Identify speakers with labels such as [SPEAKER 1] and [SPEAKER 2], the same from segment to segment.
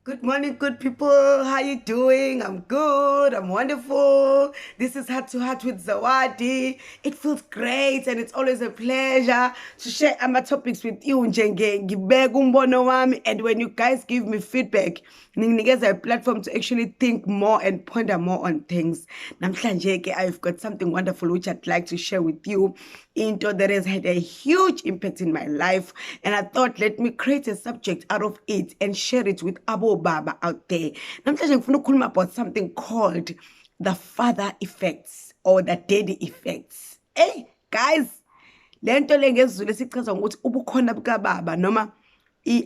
[SPEAKER 1] Good morning, good people. How you doing? I'm good. I'm wonderful. This is Heart to Heart with Zawadi. It feels great and it's always a pleasure to share my topics with you. Ngibeka umbono wami, and when you guys give me feedback, ninginikeza a platform to actually think more and ponder more on things. Namhlanje ke I've got something wonderful which I'd like to share with you. Into that has had a huge impact in my life, and I thought let me create a subject out of it and share it with Abo Baba out there. Namhlanje ngifuna ukukhuluma about something called the father effects or the daddy effects. Hey guys, lento le ngesiZulu esichaza ngokuthi ubukhona bukaBaba noma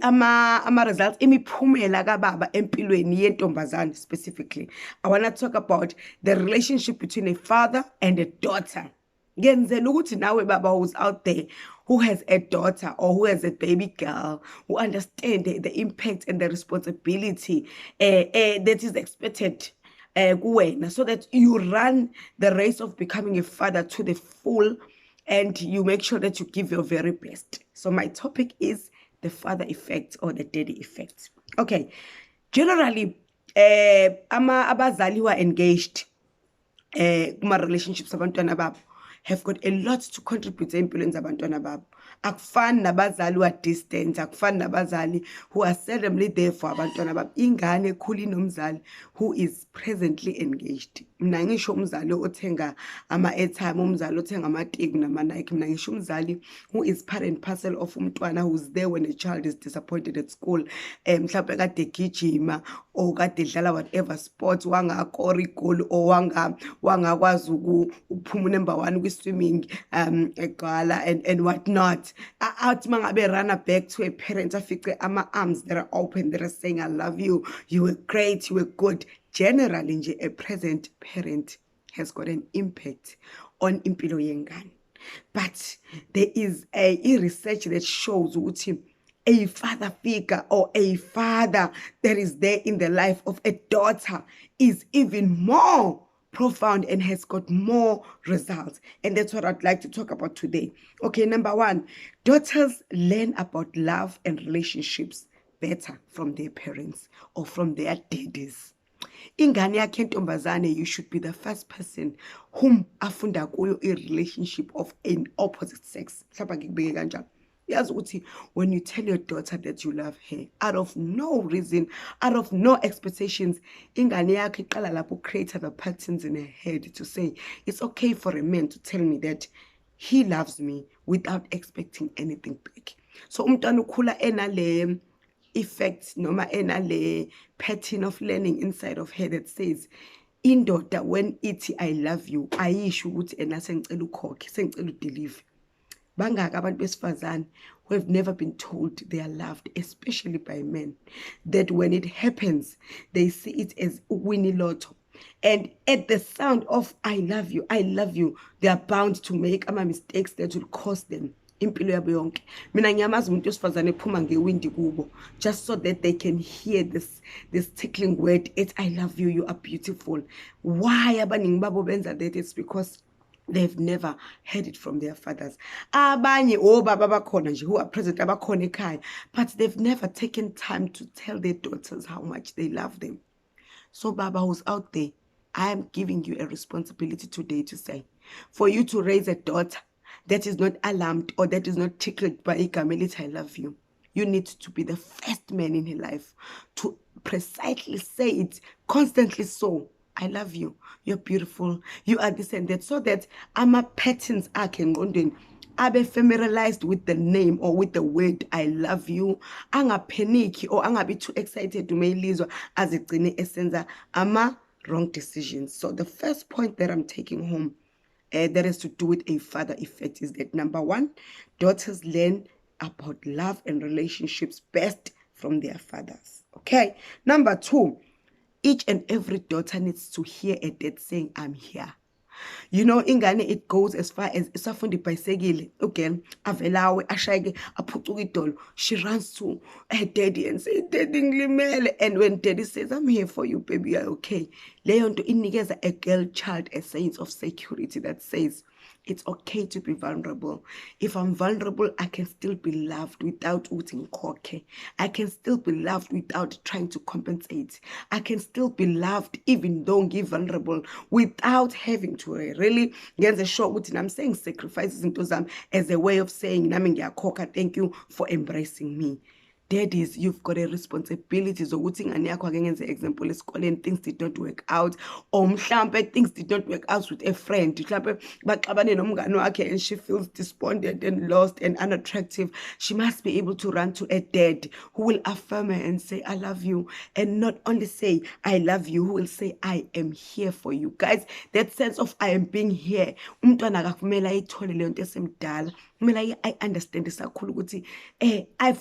[SPEAKER 1] ama-results imiphumela kababa empilweni yentombazane specifically. I want to talk about the relationship between a father and a daughter. Ngenzela ukuthi nawe baba who's out there who has a daughter or who has a baby girl, who understand the impact and the responsibility that is expected kuwena, so that you run the race of becoming a father to the full and you make sure that you give your very best. So my topic is the father effect or the daddy effect. Okay, generally abazali who are engaged kuma relationships abantwana babo have got a lot to contribute empilweni zabantwana babo. Akufani nabazali who are distant, akufani nabazali who are seldomly there for abantwana babo. Ingane ekhula inomzali who is presently engaged. Mina ngisho umzali othenga ama-airtime, umzali othenga amatiku nama-Nike. Mina ngisho umzali who is part and parcel of umntwana who's there when a child is disappointed at school. Mhlawumbe kade gijima or kade dlala whatever sports, wangakora igoli or wangakwazi ukuphuma number 1 kwi-swimming egqala and whatnot. Athi mangabe runner back to a parent afice ama-arms that are open, that are saying I love you, you were great, you were good. Generally nje a present parent has got an impact on impilo yengane. But there is a research that shows ukuthi a father figure or a father that is there in the life of a daughter is even more profound and has got more results. And that's what I'd like to talk about today. Okay, number 1, daughters learn about love and relationships better from their parents or from their daddies. Ingane yakhe ntombazane, you should be the first person whom afunda kuyo a relationship of an opposite sex. Mhlawumbe ngikubeke kanjalo. Yazi ukuthi when you tell your daughter that you love her out of no reason, out of no expectations, ingane yakhe iqala lapho create the patterns in her head to say it's okay for a man to tell me that he loves me without expecting anything back. So umntwana ukhula enale effect noma enale pattern of learning inside of her that says indoda when ithi I love you ayisho ukuthi ena sengicela ukhokhe, sengicela udeliver. Bangaka abantu besifazane who have never been told they are loved, especially by men, that when it happens they see it as Winnie Lotto, and at the sound of I love you, they are bound to make mistakes that will cost them impilo yabo yonke. Mina ngiyamazi umuntu wesifazane ephuma ngewindi kubo just so that they can hear this tickling word, it's I love you, you are beautiful. Why abaningi babo benza that? It's because they've never heard it from their fathers. Abanye obaba bakhona nje who are present abakhona ekhaya, but they've never taken time to tell their daughters how much they love them. So baba who's out there, I am giving you a responsibility today to say, for you to raise a daughter that is not alarmed or that is not tickled by igama I love you, you need to be the first man in her life to precisely say it constantly. So I love you, you're beautiful, you are this and that, so that ama patterns akhe engqondweni abe familiarized with the name or with the word I love you, angapanic or angabe too excited to mayilizwa azigcine esenza ama wrong decisions. So the first point that I'm taking home that has to do with a father effect is that number 1, daughters learn about love and relationships best from their fathers. Okay, number 2, each and every daughter needs to hear a dad saying I'm here. You know, ingane, it goes as far as isafunda ibhayisekile, okay, avelawe ashayeke aphucuka idolo, she runs to her daddy and says, daddy ngilimele. And when daddy says I'm here for you baby, you're okay, leyo nto inikeza a girl child a sense of security that says It's okay to be vulnerable. If I'm vulnerable, I can still be loved without uting koke. I can still be loved without trying to compensate. I can still be loved even though I'm vulnerable without having to really get a short with. I'm saying sacrifices into them as a way of saying, thank you for embracing me. Daddies, you've got a responsibility zokuthi ingane yakho ake ngenze example esikoleni, things did not work out, or mhlambe things did not work out with a friend, mhlambe baxabane nomngane wakhe and she feels despondent and lost and unattractive. She must be able to run to a dad who will affirm her and say, I love you, and not only say I love you, who will say I am here for you. Guys, that sense of I am being here, umntwana akakumele ayithole leyo nto esemdala. I understand this. I've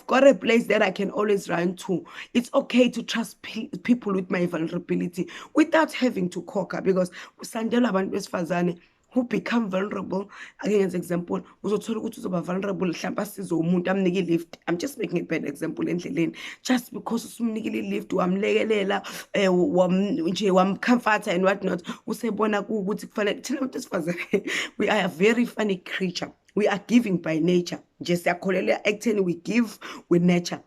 [SPEAKER 1] got a place that I can always run to. It's okay to trust people with my vulnerability without having to cocker, because usandela abantu besifazane who become vulnerable. Again, as example, uzothola ukuthi uzoba vulnerable mhlawumbe asize umuntu amnike lift. I'm just making a bad example endleleni. Just because usumnikile lift wamlekelela nje wamcomforta and what not, usebona ukuthi kufanele thina abantu besifazane we are a very funny creature. We are giving by nature. Just acting, we give with nature.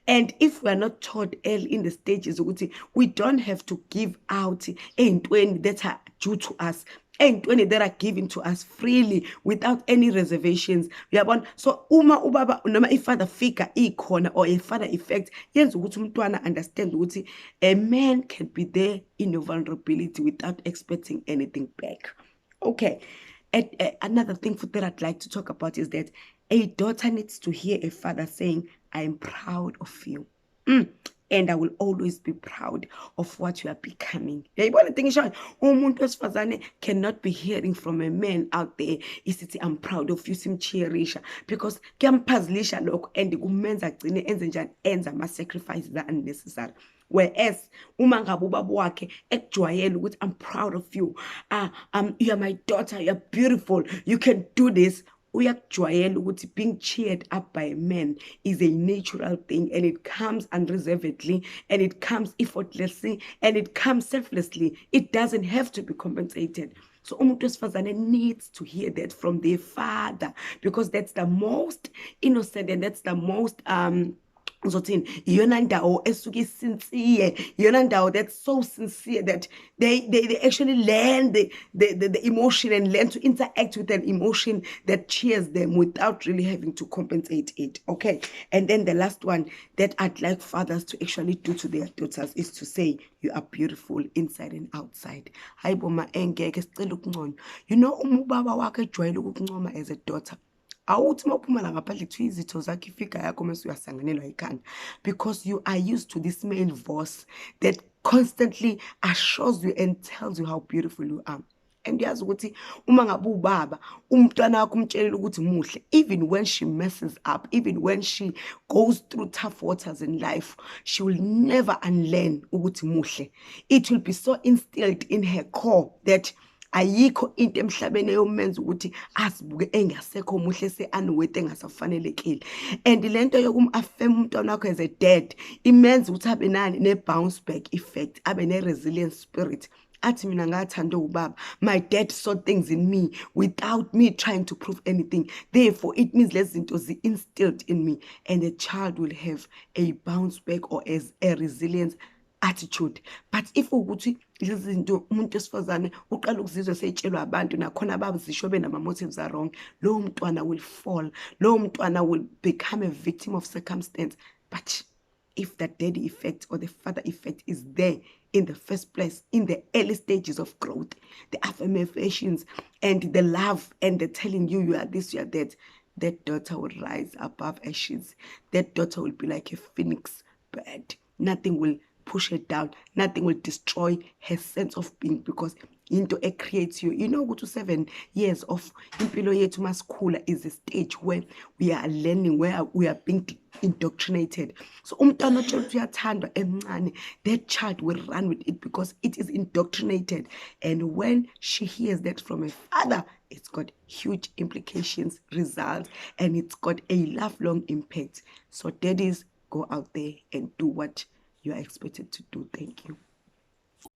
[SPEAKER 1] And if we are not taught early in the stages, we don't have to give out entweni that are due to us, entweni that are given to us freely without any reservations. So uma ubaba noma father figure ikhona, or a father effect, yenza ukuthi umntwana understand ukuthi a man can be there in your vulnerability without expecting anything back. Okay. Another thing that I'd like to talk about is that a daughter needs to hear a father saying, I am proud of you. And I will always be proud of what you are becoming. Umuntu wesifazane cannot be hearing from a man out there, I'm proud of you, simcherisha, because kuyamphazlisha lokho and kumenza agcine enze njani, enza ama-sacrifices unnecessary. Whereas uma ngabe ubaba wakhe ekujwayela ukuthi I'm proud of you, you are my daughter, you are beautiful, you can do this, uyakujwayela ukuthi being cheered up by a man is a natural thing, and it comes unreservedly, and it comes effortlessly, and it comes selflessly. It doesn't have to be compensated. So umuntu wesifazane needs to hear that from their father, because that's the most innocent and that's the most iyona ndawo esuke sincere, iyona ndawo that's so sincere that they actually learn the emotion and learn to interact with an emotion that cheers them without really having to compensate it. Okay, and then the last one that I'd like fathers to actually do to their daughters is to say, you are beautiful inside and outside. Hayi boma engeke sicela ukunconywa. You know, ubaba wakhe ejwayele ukuncoma as a daughter, awuthi mawuphumela ngaphandle kuthiwa izitho zakhe ifika yakho mase uyasanganelwa ikhanda, because you are used to this male voice that constantly assures you and tells you how beautiful you are. And yazi ukuthi uma ngabe ubaba umntwana wakho umtshelela ukuthi muhle, even when she messes up, even when she goes through tough waters in life, she will never unlearn ukuthi muhle. It will be so instilled in her core that ayikho into emhlabeni eyomenza ukuthi asibuke engasekho muhle se-unworthy engasafanelekile. And lento yokum-affirm umntwana wakho as a dad imenza ukuthi abe nani ne-bounce back effect, abe ne-resilient spirit. Athi mina ngathanda ubaba, my dad saw things in me without me trying to prove anything. Therefore, it means lezi zinto zi-instilled in me, and a child will have a bounce back or as a resilience attitude. But if ukuthi lezi zinto umuntu wesifazane uqala ukuzizwa seyitshelwa abantu nakhona babazisho benama-motives are wrong, lowo mntwana will fall, lowo mntwana will become a victim of circumstance. But if the daddy effect or the father effect is there in the first place, in the early stages of growth, the affirmations and the love and the telling you, you are this, you are that daughter will rise above ashes. That daughter will be like a phoenix bird. Nothing will push her down, nothing will destroy her sense of being, because into it creates you. You know, go to 7 years of impilo yethu masikhula is a stage where we are learning, where we are being indoctrinated. So umntwana otshela ukuthi uyathandwa emncane, that child will run with it because it is indoctrinated. And when she hears that from a father, it's got huge implications, results, and it's got a lifelong impact. So daddies, go out there and do what you are expected to do. Thank you.